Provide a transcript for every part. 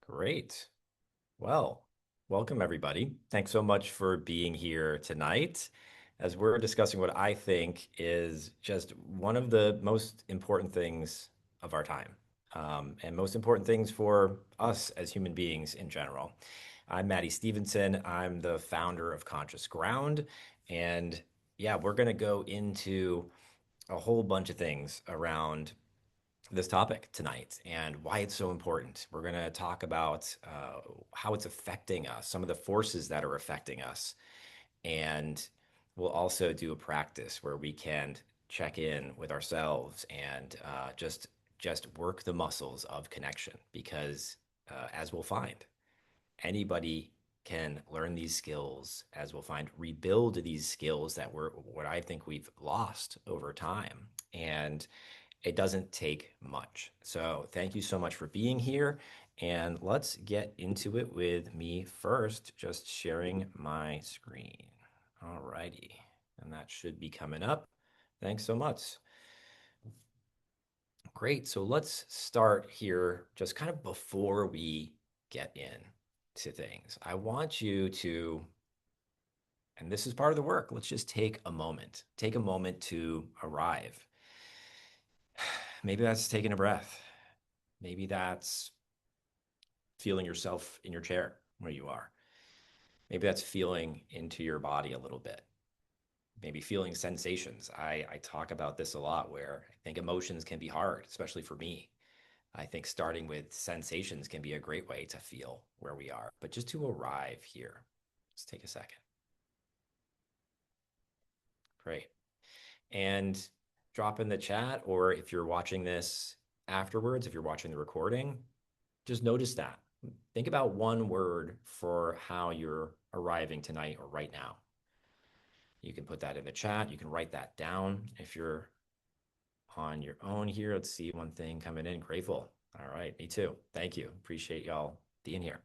Great. Well, welcome everybody. Thanks so much for being here tonight as we're discussing what I think is just one of the most important things of our time, and most important things for us as human beings in general. I'm Matty Stevenson. I'm the founder of Conscious Ground. And yeah, we're going to go into a whole bunch of things around this topic tonight and why it's so important. We're going to talk about how it's affecting us, some of the forces that are affecting us, and we'll also do a practice where we can check in with ourselves and just work the muscles of connection. Because as we'll find, anybody can learn these skills, as we'll find, rebuild these skills that were what I think we've lost over time. And it doesn't take much. So thank you so much for being here. And let's get into it with me first, just sharing my screen. All righty. And that should be coming up. Thanks so much. Great. So let's start here just kind of before we get in to things. I want you to, and this is part of the work, let's just take a moment to arrive. Maybe that's taking a breath. Maybe that's feeling yourself in your chair where you are. Maybe that's feeling into your body a little bit. Maybe feeling sensations. I talk about this a lot where I think emotions can be hard, especially for me. I think starting with sensations can be a great way to feel where we are. But just to arrive here, let's take a second. Great. And drop in the chat, or if you're watching this afterwards, if you're watching the recording, just notice that. Think about one word for how you're arriving tonight or right now. You can put that in the chat. You can write that down if you're on your own here. Let's see one thing coming in. Grateful. All right. Me too. Thank you. Appreciate y'all being here.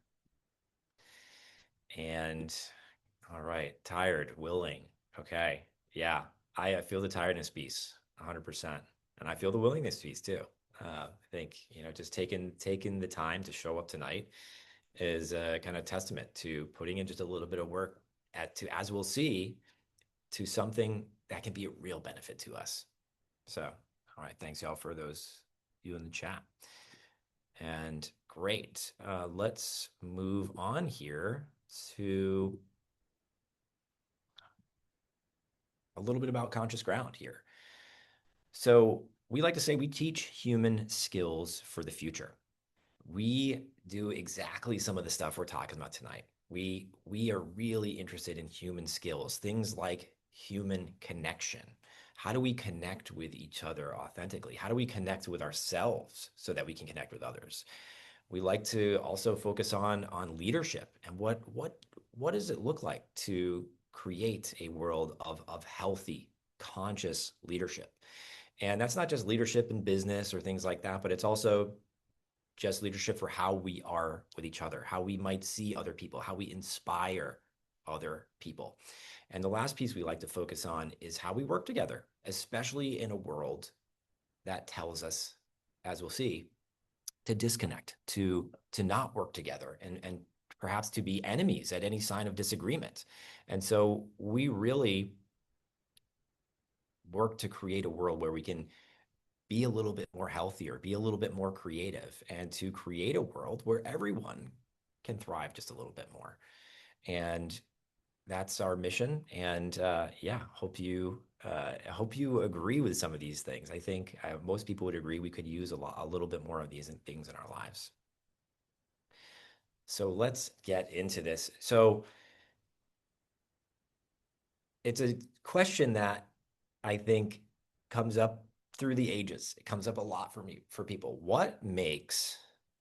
And all right. Tired, willing. Okay. Yeah. I feel the tiredness piece 100%. And I feel the willingness piece too. I think, just taking the time to show up tonight is a kind of testament to putting in just a little bit of work as we'll see, to something that can be a real benefit to us. So, all right, thanks y'all for those you in the chat. And great. Let's move on here to a little bit about conscious ground here. So we like to say we teach human skills for the future. We do exactly some of the stuff we're talking about tonight. We are really interested in human skills, things like human connection. How do we connect with each other authentically? How do we connect with ourselves so that we can connect with others? We like to also focus on leadership and what does it look like to create a world of healthy, conscious leadership? And that's not just leadership in business or things like that, but it's also just leadership for how we are with each other, how we might see other people, how we inspire other people. And the last piece we like to focus on is how we work together, especially in a world that tells us, as we'll see, to disconnect, to not work together, and perhaps to be enemies at any sign of disagreement. And so we really work to create a world where we can be a little bit more healthier, be a little bit more creative, and to create a world where everyone can thrive just a little bit more. And that's our mission. And yeah, hope you agree with some of these things. I think most people would agree we could use a little bit more of these things in our lives. So let's get into this. So it's a question that I think comes up through the ages. It comes up a lot for people. What makes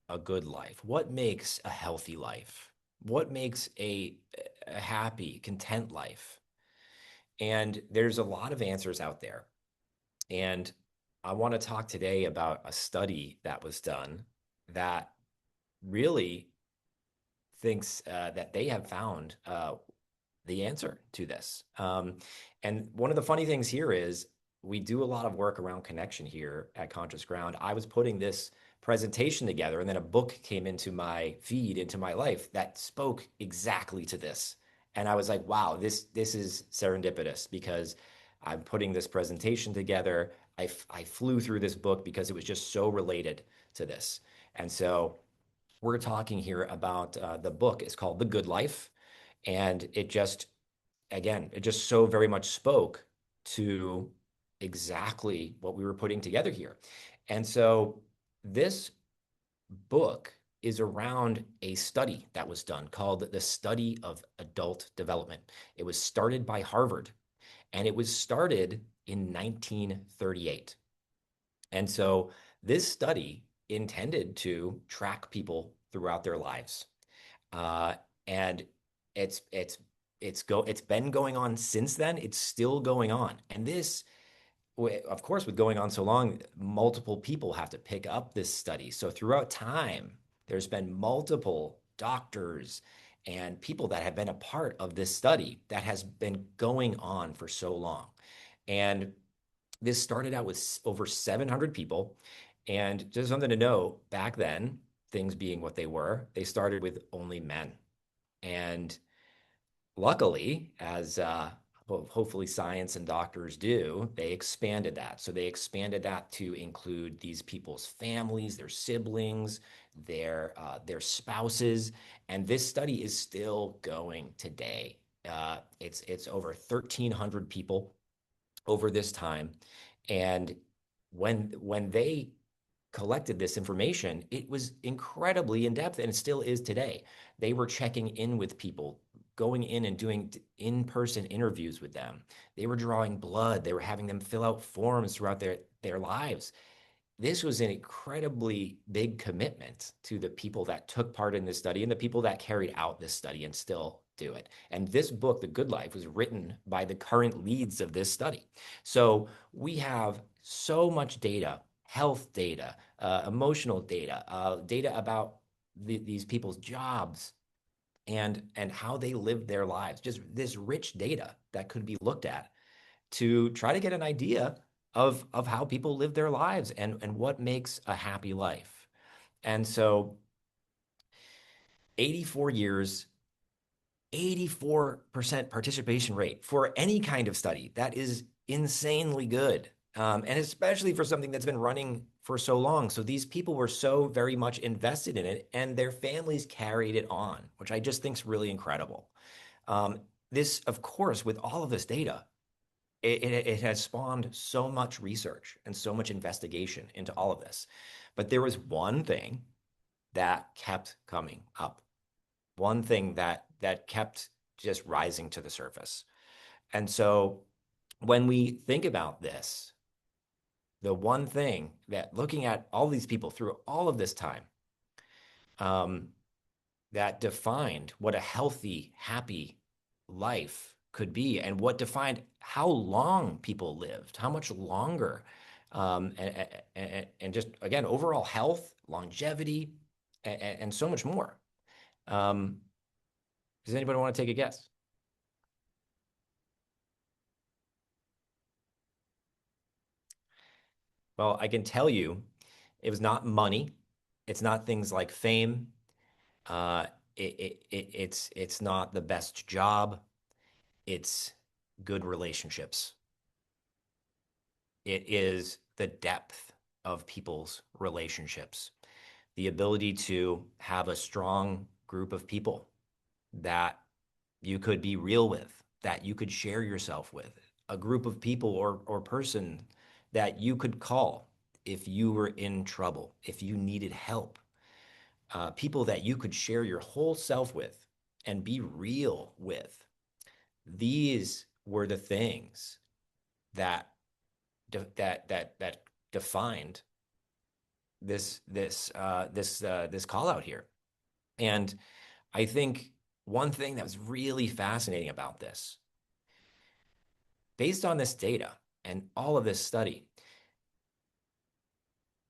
a good life? What makes a healthy life? What makes a happy, content life? And there's a lot of answers out there. And I want to talk today about a study that was done that really thinks that they have found the answer to this. And one of the funny things here is we do a lot of work around connection here at Conscious Ground. I was putting this presentation together, and then a book came into my feed, into my life that spoke exactly to this. And I was like, wow, this is serendipitous because I'm putting this presentation together. I flew through this book because it was just so related to this. And so we're talking here about the book is called The Good Life. And it just, again, it just so very much spoke to exactly what we were putting together here. And so this book is around a study that was done called the Study of Adult Development. It was started by Harvard, and it was started in 1938. And so this study intended to track people throughout their lives. Uh, and it's been going on since then. It's still going on. And this, of course, with going on so long, multiple people have to pick up this study. So throughout time, there's been multiple doctors and people that have been a part of this study that has been going on for so long. And this started out with over 700 people. And just something to know, back then, things being what they were, they started with only men. And luckily, as hopefully science and doctors do, they expanded that. So they expanded that to include these people's families, their siblings, their spouses, and this study is still going today. It's over 1,300 people over this time, and when they collected this information, it was incredibly in depth and it still is today. They were checking in with people, going in and doing in-person interviews with them. They were drawing blood. They were having them fill out forms throughout their lives. This was an incredibly big commitment to the people that took part in this study and the people that carried out this study and still do it. And this book, The Good Life, was written by the current leads of this study. So we have so much data, health data, emotional data, data about these people's jobs and how they live their lives. Just this rich data that could be looked at to try to get an idea of how people live their lives and what makes a happy life. And so 84 years, 84% participation rate for any kind of study. That is insanely good. And especially for something that's been running for so long. So these people were so very much invested in it and their families carried it on, which I just think is really incredible. This, of course, with all of this data, it has spawned so much research and so much investigation into all of this. But there was one thing that kept coming up, one thing that kept just rising to the surface. And so when we think about this, the one thing that looking at all these people through all of this time, um, that defined what a healthy, happy life could be and what defined how long people lived, how much longer, and just, again, overall health, longevity, and so much more. Um, does anybody want to take a guess? Well, I can tell you it was not money. It's not things like fame. Uh, it's not the best job. It's good relationships. It is the depth of people's relationships, the ability to have a strong group of people that you could be real with, that you could share yourself with, a group of people or person that you could call if you were in trouble, if you needed help, people that you could share your whole self with and be real with. These were the things that that defined this call out here. And I think one thing that was really fascinating about this, based on this data and all of this study,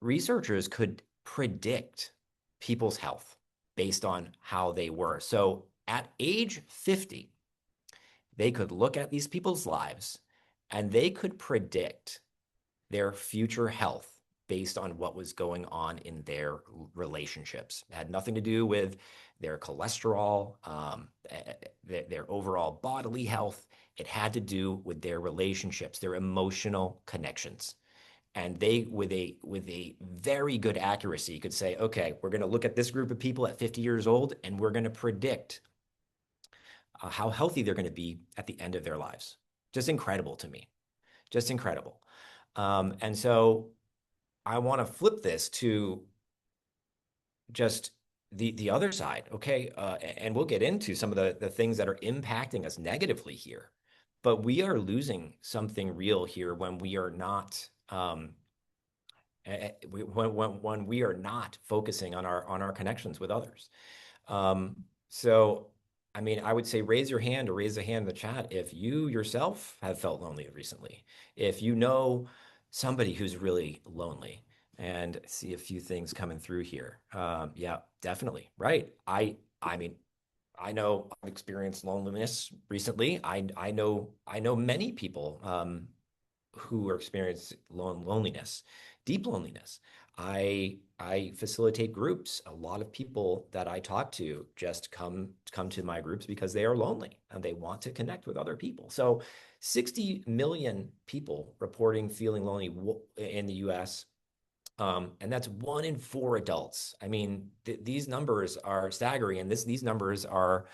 researchers could predict people's health based on how they were. So at age 50, they could look at these people's lives and they could predict their future health. based on what was going on in their relationships. It had nothing to do with their cholesterol, their overall bodily health. It had to do with their relationships, their emotional connections. And they, with a very good accuracy, could say, okay, we're going to look at this group of people at 50 years old, and we're going to predict how healthy they're going to be at the end of their lives. Just incredible to me. Just incredible. And so I want to flip this to just the other side, okay? And we'll get into some of the things that are impacting us negatively here. But we are losing something real here when we are not when we are not focusing on our connections with others. Um, so, I mean, I would say raise your hand or raise a hand in the chat if you yourself have felt lonely recently, if you know somebody who's really lonely, and see a few things coming through here. Yeah, definitely. Right. I mean, I know I've experienced loneliness recently. I know many people who are experiencing loneliness, deep loneliness. I facilitate groups. A lot of people that I talk to just come to my groups because they are lonely and they want to connect with other people. So 60 million people reporting feeling lonely in the US. And that's 1 in 4 adults. I mean, these numbers are staggering, and these numbers are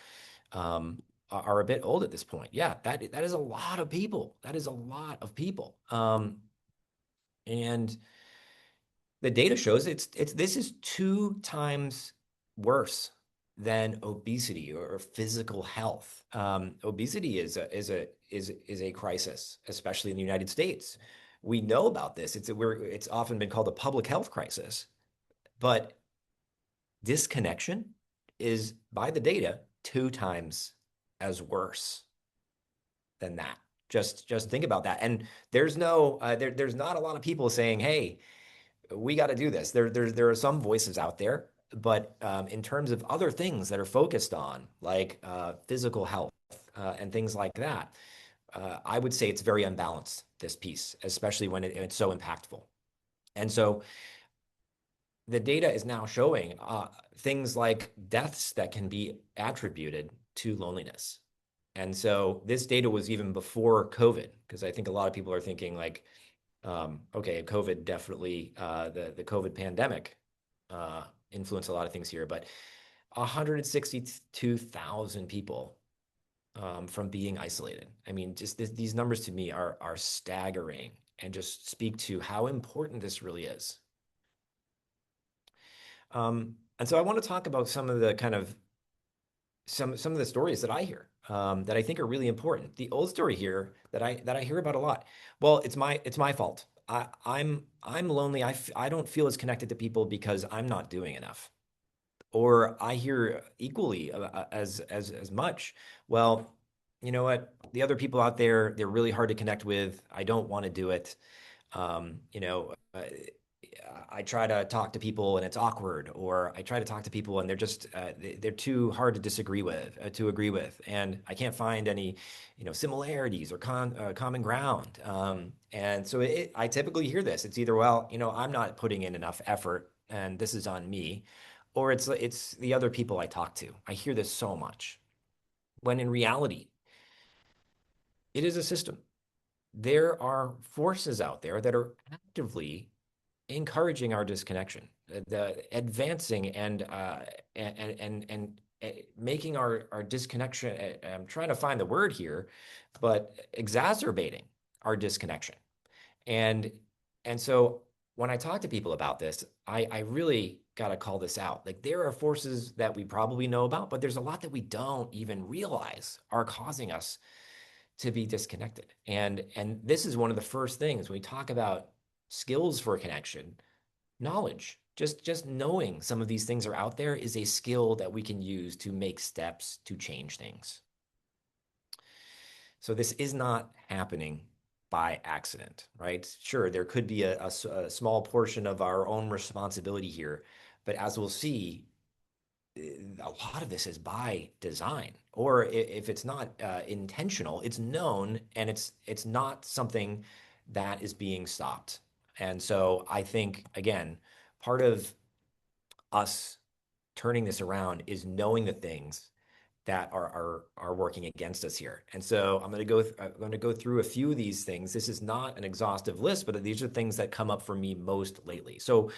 a bit old at this point. Yeah, that is a lot of people. That is a lot of people. And the data shows it's this is 2 times worse than obesity or physical health. Obesity is a crisis, especially in the United States. We know about this. It's often been called a public health crisis, but disconnection is, by the data, 2 times as worse than that. Just think about that. And there's not a lot of people saying, "Hey, we got to do this." There are some voices out there, but in terms of other things that are focused on, like physical health and things like that, I would say it's very unbalanced, this piece, especially when it's so impactful. And so the data is now showing things like deaths that can be attributed to loneliness. And so this data was even before COVID, because I think a lot of people are thinking like, okay, COVID definitely, the COVID pandemic influenced a lot of things here, but 162,000 people from being isolated. I mean, just these numbers to me are staggering and just speak to how important this really is. And so I want to talk about some of the kind of some of the stories that I hear that I think are really important. The old story here that I hear about a lot. Well, it's my fault. I'm lonely. I don't feel as connected to people because I'm not doing enough. Or I hear equally as much. Well, you know what? The other people out there, they're really hard to connect with. I don't want to do it. You know, I try to talk to people and it's awkward, or I try to talk to people and they're just they're too hard to disagree with, to agree with, and I can't find any, similarities or common ground. And so I typically hear this. It's either, well, I'm not putting in enough effort, and this is on me, or it's the other people I talk to. I hear this so much, when in reality, it is a system. There are forces out there that are actively encouraging our disconnection, the advancing and making our disconnection. I'm trying to find the word here, but exacerbating our disconnection. And and so when I talk to people about this, I really got to call this out. Like, there are forces that we probably know about, but there's a lot that we don't even realize are causing us to be disconnected. And this is one of the first things when we talk about skills for connection. Knowledge, just knowing some of these things are out there, is a skill that we can use to make steps to change things. So this is not happening by accident, right? Sure, there could be a small portion of our own responsibility here, but as we'll see, a lot of this is by design, or if it's not intentional, it's known, and it's not something that is being stopped. And so I think, again, part of us turning this around is knowing the things that are working against us here. And so I'm going to go through a few of these things. This is not an exhaustive list, but these are things that come up for me most lately. So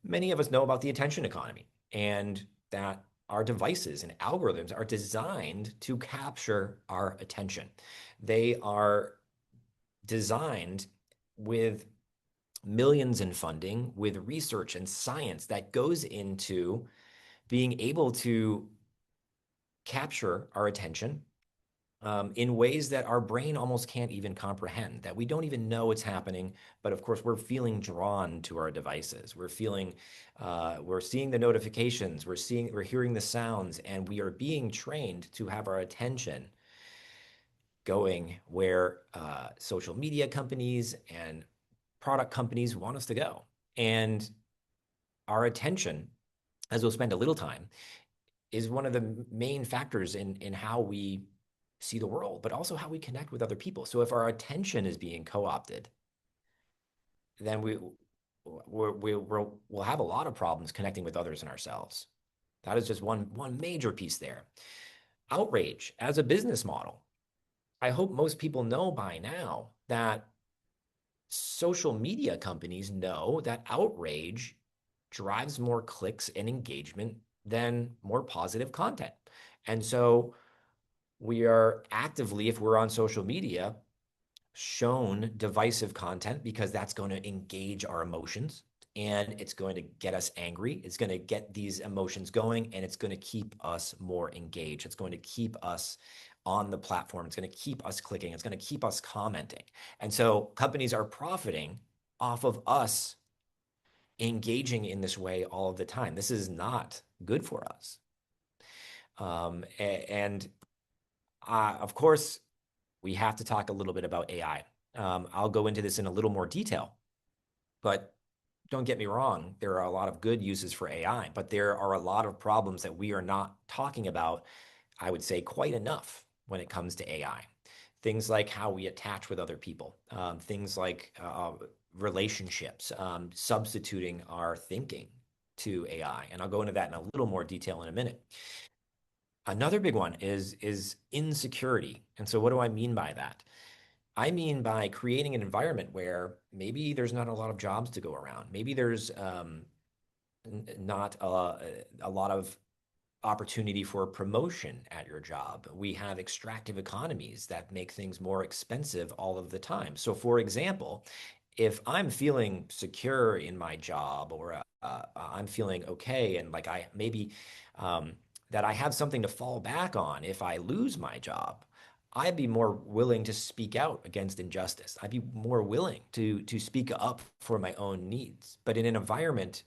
many of us know about the attention economy and that our devices and algorithms are designed to capture our attention. They are designed with millions in funding, with research and science that goes into being able to capture our attention in ways that our brain almost can't even comprehend, that we don't even know it's happening. But of course, we're feeling drawn to our devices. We're seeing the notifications, we're hearing the sounds, and we are being trained to have our attention going where social media companies and product companies want us to go. And our attention, as we'll spend a little time, is one of the main factors in how we see the world, but also how we connect with other people. So if our attention is being co-opted, then we'll have a lot of problems connecting with others and ourselves. That is just one major piece there. Outrage as a business model. I hope most people know by now that social media companies know that outrage drives more clicks and engagement than more positive content. And so we are actively, if we're on social media, shown divisive content because that's going to engage our emotions and it's going to get us angry. It's going to get these emotions going and it's going to keep us more engaged. It's going to keep us on the platform. It's going to keep us clicking. It's going to keep us commenting. And so companies are profiting off of us engaging in this way all of the time. This is not good for us. And of course, we have to talk a little bit about AI. I'll go into this in a little more detail, but don't get me wrong, there are a lot of good uses for AI, but there are a lot of problems that we are not talking about, I would say, quite enough when it comes to AI. Things like how we attach with other people, things like relationships, substituting our thinking to AI. And I'll go into that in a little more detail in a minute. Another big one is insecurity. And so what do I mean by that? I mean by creating an environment where maybe there's not a lot of jobs to go around. Maybe there's not a lot of opportunity for promotion at your job. We have extractive economies that make things more expensive all of the time. So, for example, if I'm feeling secure in my job or I'm feeling okay and like I maybe that I have something to fall back on if I lose my job, I'd be more willing to speak out against injustice. I'd be more willing to speak up for my own needs. But in an environment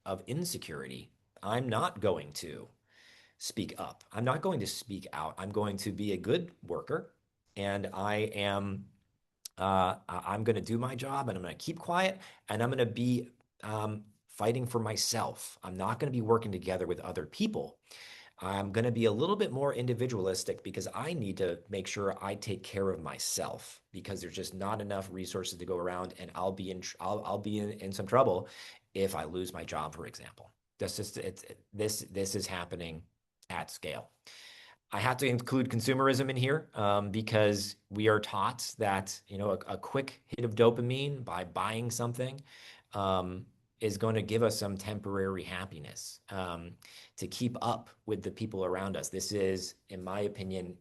of insecurity, I'm not going to speak up. I'm not going to speak out. I'm going to be a good worker, and I'm going to do my job, and I'm going to keep quiet, and I'm going to be fighting for myself. I'm not going to be working together with other people. I'm going to be a little bit more individualistic because I need to make sure I take care of myself because there's just not enough resources to go around, and I'll be in some trouble if I lose my job, for example. This is happening at scale. I have to include consumerism in here because we are taught that a quick hit of dopamine by buying something is going to give us some temporary happiness to keep up with the people around us. This is, in my opinion,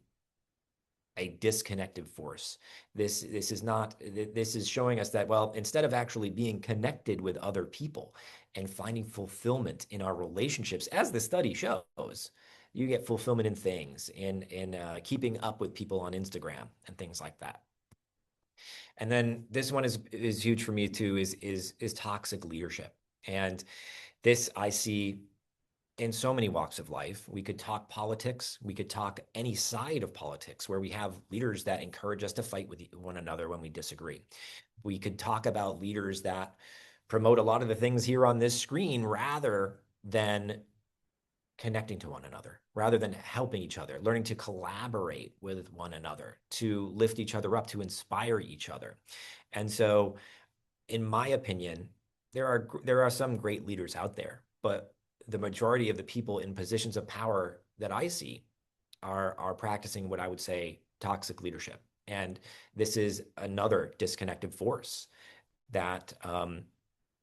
a disconnected force. This is not. This is showing us that, well, instead of actually being connected with other people and finding fulfillment in our relationships, as the study shows, you get fulfillment in things, in keeping up with people on Instagram and things like that. And then this one is huge for me too. Is toxic leadership, and this I see in so many walks of life. We could talk politics. We could talk any side of politics where we have leaders that encourage us to fight with one another when we disagree. We could talk about leaders that promote a lot of the things here on this screen rather than connecting to one another, rather than helping each other, learning to collaborate with one another, to lift each other up, to inspire each other. And so in my opinion, there are some great leaders out there, but the majority of the people in positions of power that I see are practicing what I would say toxic leadership. And this is another disconnected force that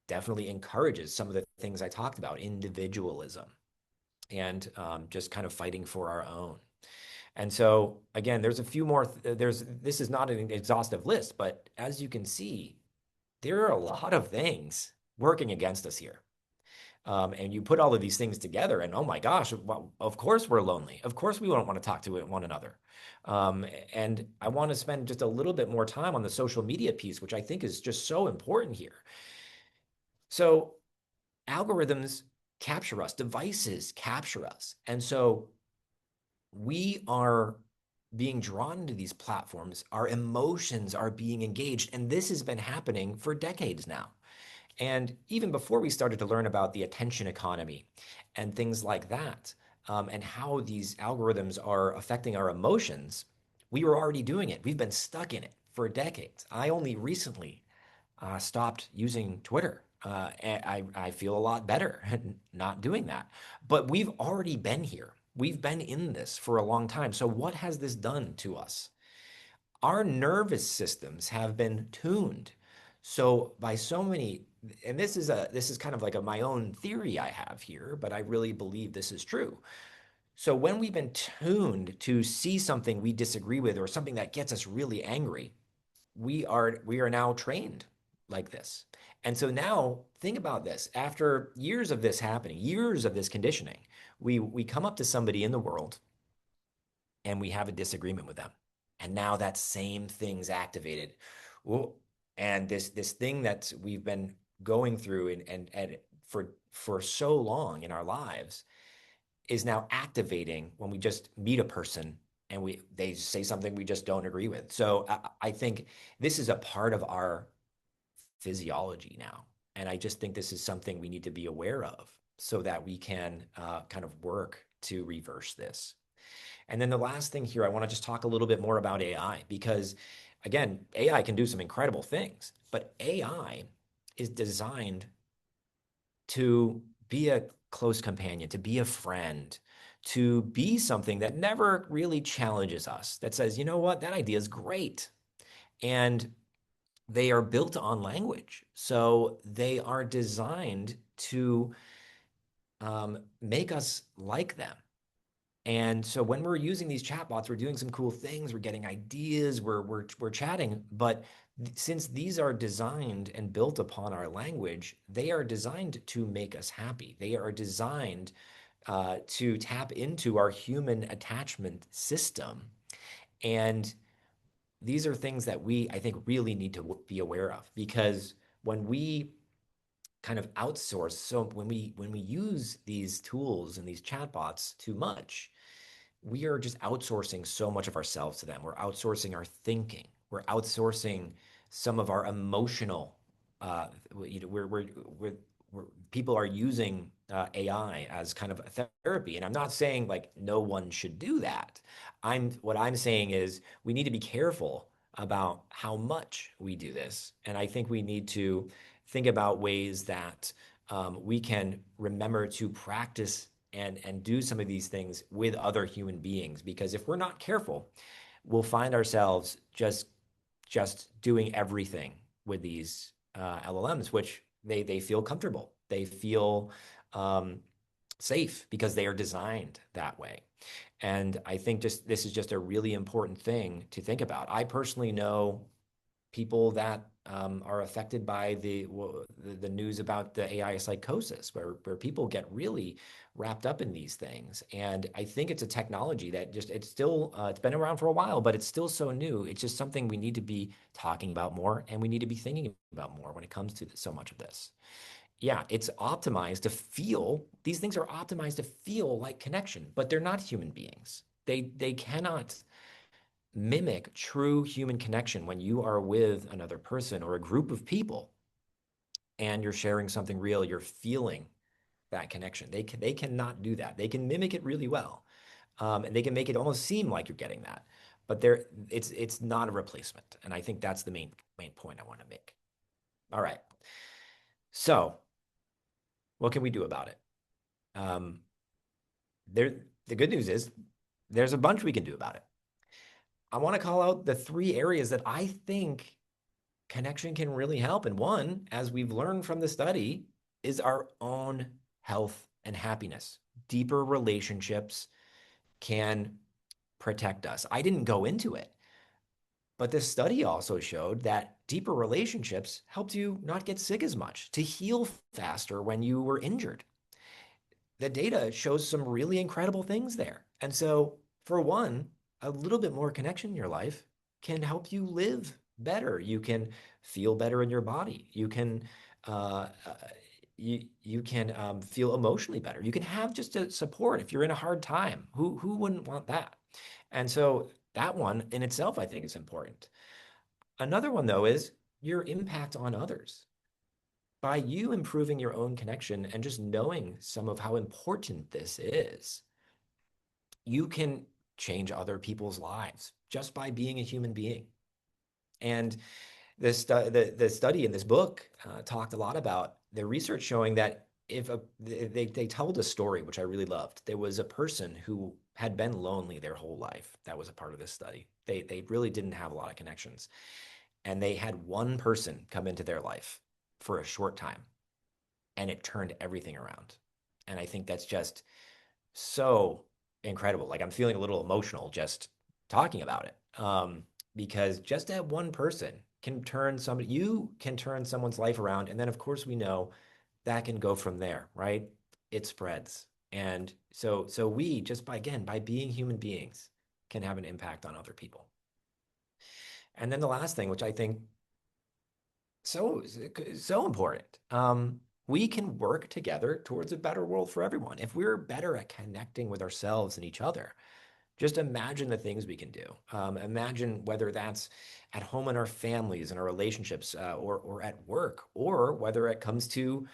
definitely encourages some of the things I talked about, individualism and just kind of fighting for our own. And so again, there's a few more. This is not an exhaustive list, but as you can see, there are a lot of things working against us here. And you put all of these things together, and oh my gosh, well, of course we're lonely. Of course we don't want to talk to one another. And I want to spend just a little bit more time on the social media piece, which I think is just so important here. So algorithms capture us, devices capture us. And so we are being drawn into these platforms. Our emotions are being engaged. And this has been happening for decades now. And even before we started to learn about the attention economy and things like that, and how these algorithms are affecting our emotions, we were already doing it. We've been stuck in it for decades. I only recently stopped using Twitter. I feel a lot better not doing that. But we've already been here. We've been in this for a long time. So, what has this done to us? Our nervous systems have been tuned. So by so many, and this is kind of like my own theory I have here, but I really believe this is true. So when we've been tuned to see something we disagree with or something that gets us really angry, we are now trained like this. And so now think about this. After years of this happening, years of this conditioning, we come up to somebody in the world and we have a disagreement with them. And now that same thing's activated. Ooh, and this thing that we've been going through and for so long in our lives is now activating when we just meet a person and they say something we just don't agree with. So I think this is a part of our physiology now. And I just think this is something we need to be aware of so that we can kind of work to reverse this. And then the last thing here, I want to just talk a little bit more about AI because, again, AI can do some incredible things, but AI is designed to be a close companion, to be a friend, to be something that never really challenges us, that says, you know what, that idea is great. And they are built on language. So they are designed to make us like them. And so when we're using these chatbots, we're doing some cool things, we're getting ideas, we're chatting, but since these are designed and built upon our language, they are designed to make us happy. They are designed to tap into our human attachment system. And these are things that we, I think, really need to be aware of because when we kind of outsource, so when we use these tools and these chatbots too much, we are just outsourcing so much of ourselves to them. We're outsourcing our thinking. We're outsourcing some of our emotional. You know, we're people are using AI as kind of a therapy, and I'm not saying like no one should do that. What I'm saying is we need to be careful about how much we do this, and I think we need to think about ways that we can remember to practice and do some of these things with other human beings because if we're not careful, we'll find ourselves just doing everything with these LLMs, which they feel comfortable, they feel um, safe because they are designed that way. And I think just this is just a really important thing to think about. I personally know people that are affected by the news about the AI psychosis, where people get really wrapped up in these things. And I think it's a technology that just it's been around for a while, but it's still so new. It's just something we need to be talking about more, and we need to be thinking about more when it comes to so much of this. Yeah, it's optimized to feel. These things are optimized to feel like connection, but they're not human beings. They cannot mimic true human connection when you are with another person or a group of people and you're sharing something real, you're feeling that connection. They cannot do that. They can mimic it really well, and they can make it almost seem like you're getting that, but it's not a replacement. And I think that's the main point I want to make. All right. So, what can we do about it? Um, there, the good news is there's a bunch we can do about it. I want to call out the three areas that I think connection can really help. And one, as we've learned from the study, is our own health and happiness. Deeper relationships can protect us. I didn't go into it, but this study also showed that deeper relationships helped you not get sick as much, to heal faster when you were injured. The data shows some really incredible things there. And so, for one, a little bit more connection in your life can help you live better. You can feel better in your body. You can uh, uh, you can feel emotionally better. You can have just a support if you're in a hard time. Who wouldn't want that? And so that one in itself, I think, is important. Another one, though, is your impact on others. By you improving your own connection and just knowing some of how important this is, you can change other people's lives just by being a human being. And the study in this book talked a lot about the research showing that if they told a story, which I really loved. There was a person who had been lonely their whole life. That was a part of this study. They really didn't have a lot of connections. And they had one person come into their life for a short time, and it turned everything around. And I think that's just so incredible. Like I'm feeling a little emotional just talking about it. Because just that one person can turn somebody, you can turn someone's life around. And then, of course, we know that can go from there, right? It spreads. And so we just by, again, by being human beings, can have an impact on other people. And then the last thing, which I think so so important. We can work together towards a better world for everyone. If we're better at connecting with ourselves and each other, just imagine the things we can do. Imagine whether that's at home in our families and our relationships, or at work, or whether it comes to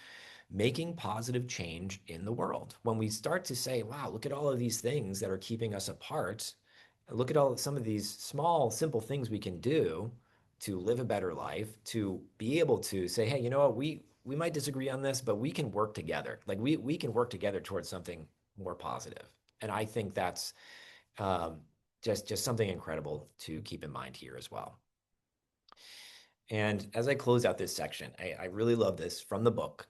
making positive change in the world. When we start to say, wow, look at all of these things that are keeping us apart, look at all some of these small, simple things we can do to live a better life, to be able to say, hey, you know what, we might disagree on this, but we can work together. Like we can work together towards something more positive. And I think that's um, just something incredible to keep in mind here as well. And as I close out this section, I really love this from the book.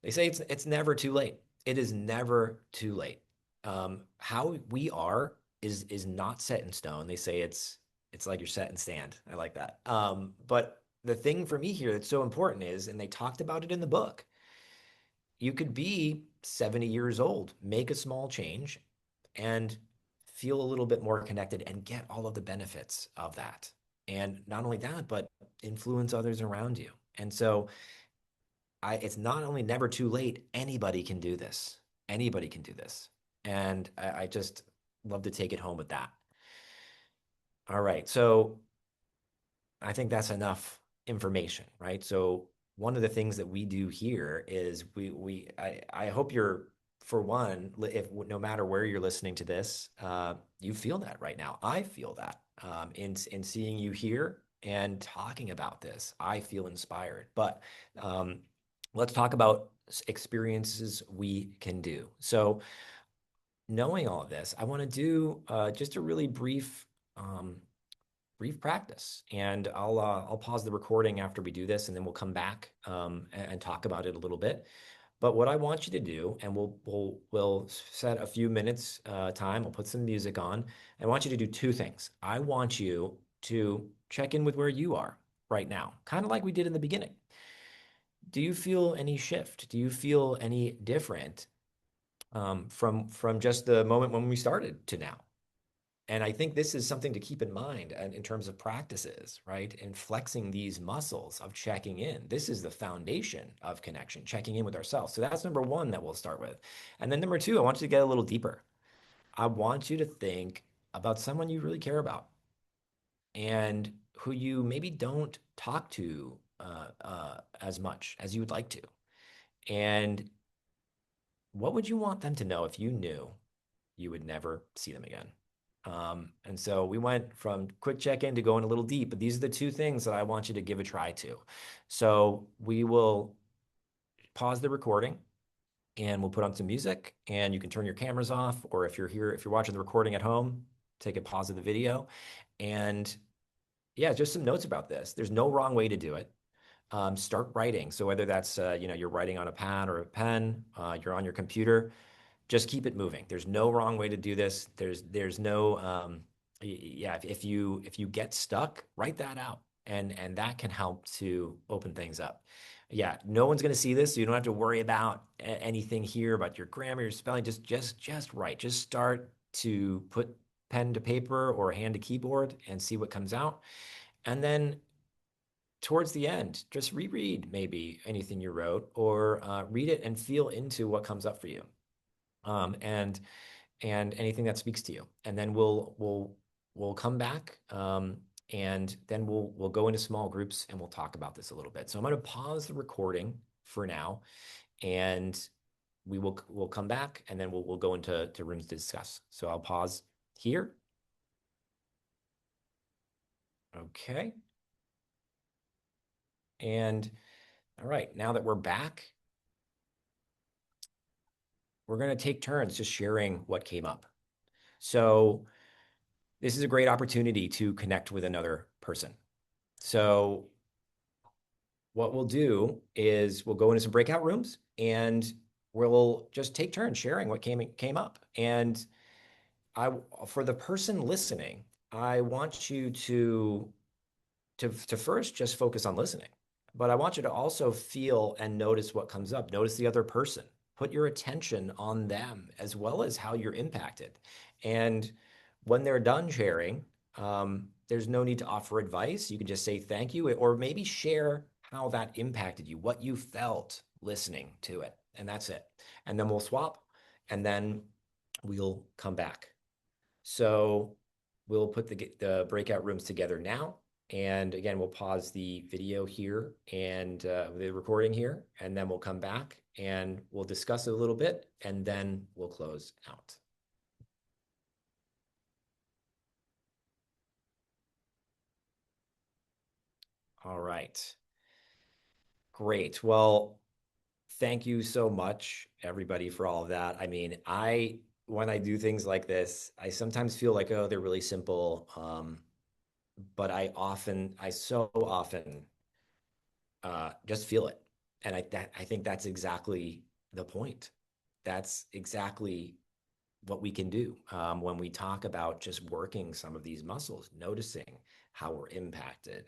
They say it's never too late. It is never too late. How we are is not set in stone. They say it's like you're set in sand. I like that. But the thing for me here that's so important is, and they talked about it in the book, you could be 70 years old, make a small change, and feel a little bit more connected and get all of the benefits of that. And not only that, but influence others around you. And so it's not only never too late, anybody can do this. Anybody can do this. And I just love to take it home with that. All right. So I think that's enough information, right? So one of the things that we do here is I hope you're, for one, if no matter where you're listening to this, you feel that right now. I feel that in seeing you here and talking about this. I feel inspired. But let's talk about experiences we can do. So knowing all of this, I want to do just a really brief practice, and I'll pause the recording after we do this, and then we'll come back and talk about it a little bit. But what I want you to do, and we'll set a few minutes time. We'll put some music on. I want you to do two things. I want you to check in with where you are right now, kind of like we did in the beginning. Do you feel any shift? Do you feel any different from just the moment when we started to now? And I think this is something to keep in mind and in terms of practices, right? And flexing these muscles of checking in. This is the foundation of connection, checking in with ourselves. So that's number one that we'll start with. And then number two, I want you to get a little deeper. I want you to think about someone you really care about and who you maybe don't talk to as much as you would like to. And what would you want them to know if you knew you would never see them again? And so we went from quick check-in to going a little deep, but these are the two things that I want you to give a try to. So we will pause the recording and we'll put on some music and you can turn your cameras off, or if you're here, if you're watching the recording at home, take a pause of the video. And yeah, just some notes about this. There's no wrong way to do it. Start writing. So whether that's, you're writing on a pad or a pen, you're on your computer, just keep it moving. There's no wrong way to do this. There's no yeah, if you get stuck, write that out. And that can help to open things up. Yeah, no one's going to see this, so you don't have to worry about anything here about your grammar, your spelling. Just write. Just start to put pen to paper or hand to keyboard and see what comes out. And then towards the end, just reread maybe anything you wrote, or read it and feel into what comes up for you. Um, and and anything that speaks to you. And then we'll come back, and then we'll go into small groups and we'll talk about this a little bit. So I'm going to pause the recording for now, and we'll come back, and then we'll go into rooms to discuss. So I'll pause here. Okay. And all right, now that we're back, we're going to take turns just sharing what came up. So this is a great opportunity to connect with another person. So what we'll do is we'll go into some breakout rooms and we'll just take turns sharing what came up. And I, for the person listening, I want you to first just focus on listening, but I want you to also feel and notice what comes up. Notice the other person. Put your attention on them as well as how you're impacted. And when they're done sharing, there's no need to offer advice. You can just say thank you, or maybe share how that impacted you, what you felt listening to it, and that's it. And then we'll swap, and then we'll come back. So we'll put the breakout rooms together now. And again, we'll pause the video here and the recording here, and then we'll come back and we'll discuss it a little bit, and then we'll close out. All right. Great. Well, thank you so much, everybody, for all of that. I mean, when I do things like this, I sometimes feel like, oh, they're really simple. But I so often just feel it. And I think that's exactly the point. That's exactly what we can do when we talk about just working some of these muscles, noticing how we're impacted,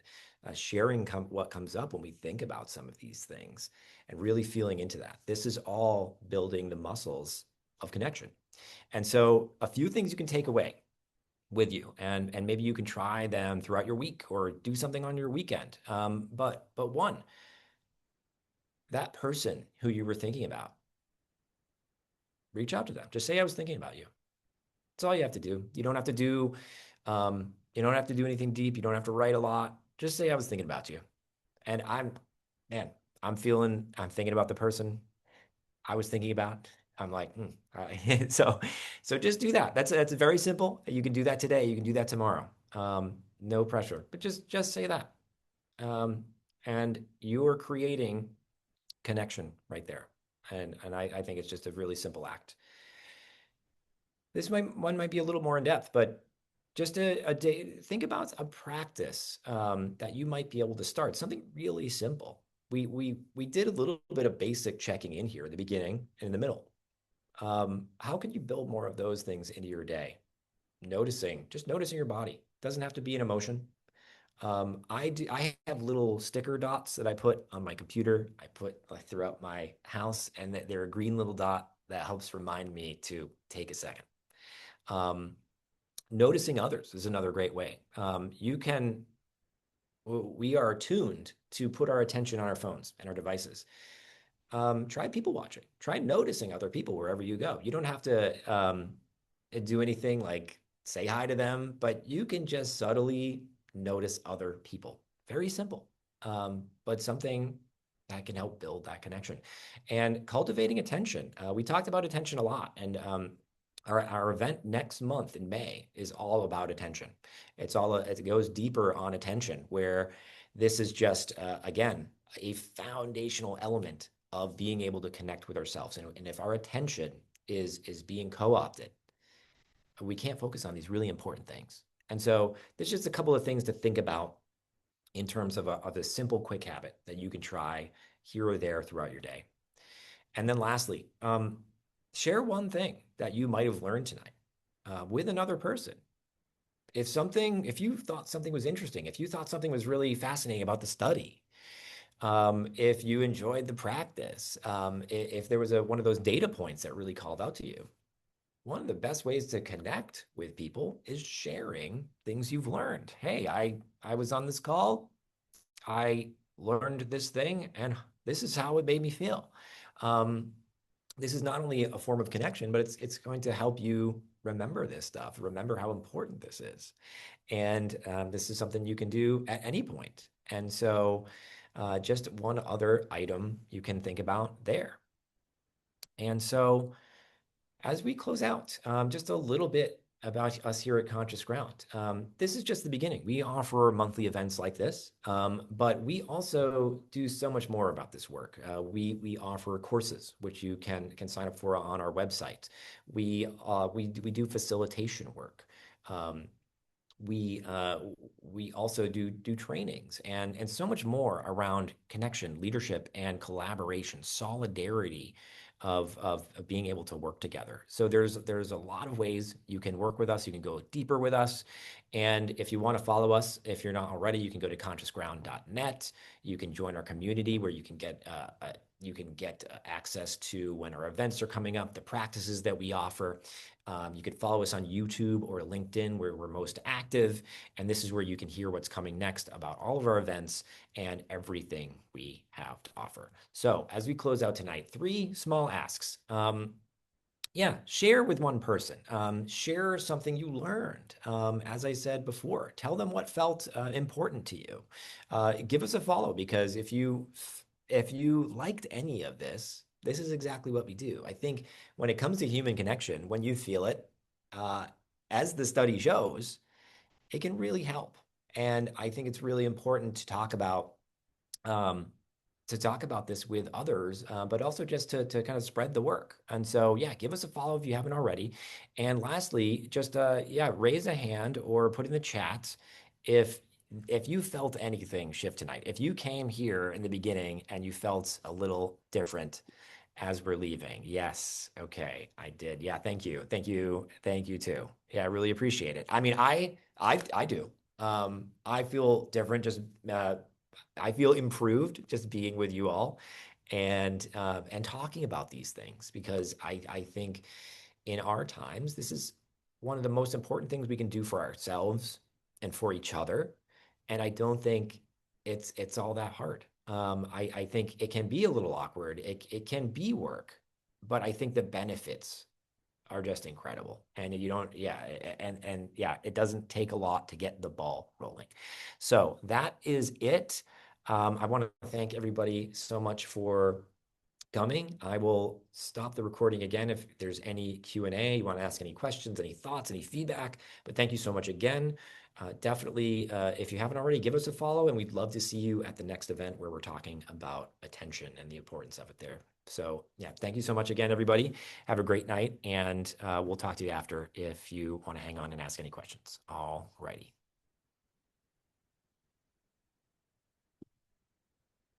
sharing what comes up when we think about some of these things, and really feeling into that. This is all building the muscles of connection. And so a few things you can take away with you, and maybe you can try them throughout your week or do something on your weekend. But one, that person who you were thinking about, reach out to them. Just say, I was thinking about you. That's all you have to do. You don't have to do anything deep. You don't have to write a lot. Just say, I was thinking about you. And man, I'm thinking about the person I was thinking about. I'm like, so, so just do that. That's very simple. You can do that today. You can do that tomorrow. No pressure, but just say that. And you are creating connection right there. And I think it's just a really simple act. One might be a little more in depth, but just a day, think about a practice that you might be able to start, something really simple. We did a little bit of basic checking in here at the beginning and in the middle. How can you build more of those things into your day? Just noticing your body. Doesn't have to be an emotion. I have little sticker dots that I put on my computer. I put like throughout my house, and they're a green little dot that helps remind me to take a second. Um, Noticing others is another great way. We are tuned to put our attention on our phones and our devices. Try people watching. Try noticing other people wherever you go. You don't have to do anything like say hi to them, but you can just subtly notice other people. Very simple, but something that can help build that connection. And cultivating attention. We talked about attention a lot, and Our event next month in May is all about attention. It goes deeper on attention, where this is just, again, a foundational element of being able to connect with ourselves. And if our attention is being co-opted, we can't focus on these really important things. And so there's just a couple of things to think about in terms of a simple, quick habit that you can try here or there throughout your day. And then lastly, share one thing that you might have learned tonight with another person. If you thought something was interesting, if you thought something was really fascinating about the study, if you enjoyed the practice, if there was one of those data points that really called out to you, one of the best ways to connect with people is sharing things you've learned. Hey, I was on this call. I learned this thing, and this is how it made me feel. Um, this is not only a form of connection, but it's going to help you remember this stuff, remember how important this is. And this is something you can do at any point. And so just one other item you can think about there. And so as we close out, just a little bit about us here at Conscious Ground. This is just the beginning. We offer monthly events like this, but we also do so much more about this work. We offer courses, which you can sign up for on our website. We do facilitation work. Um, we also do trainings and so much more around connection, leadership, and collaboration, solidarity of being able to work together. So there's a lot of ways you can work with us. You can go deeper with us. And if you want to follow us, if you're not already, you can go to consciousground.net. You can join our community where you can get access to when our events are coming up, the practices that we offer. You could follow us on YouTube or LinkedIn, where we're most active. And this is where you can hear what's coming next about all of our events and everything we have to offer. So as we close out tonight, 3 small asks. Yeah, share with one person. Share something you learned. As I said before, tell them what felt important to you. Give us a follow, because if you liked any of this, this is exactly what we do. I think when it comes to human connection, when you feel it, uh, as the study shows, it can really help. And I think it's really important um, to talk about this with others, but also just to kind of spread the work. And so, yeah, give us a follow if you haven't already. And lastly, just yeah, raise a hand or put in the chat if you felt anything shift tonight. If you came here in the beginning and you felt a little different as we're leaving. Yes. Okay. I did. Yeah. Thank you. Thank you. Thank you too. Yeah. I really appreciate it. I mean, I do. I feel different. I feel improved just being with you all and talking about these things, because I think in our times, this is one of the most important things we can do for ourselves and for each other. And I don't think it's all that hard. I think it can be a little awkward. It can be work, but I think the benefits are just incredible. And you don't, yeah, and yeah, it doesn't take a lot to get the ball rolling. So that is it. I want to thank everybody so much for coming. I will stop the recording again if there's any Q&A, you want to ask any questions, any thoughts, any feedback. But thank you so much again. Definitely, if you haven't already, give us a follow, and we'd love to see you at the next event where we're talking about attention and the importance of it there. So yeah, thank you so much again, everybody. Have a great night, and we'll talk to you after if you want to hang on and ask any questions. All righty.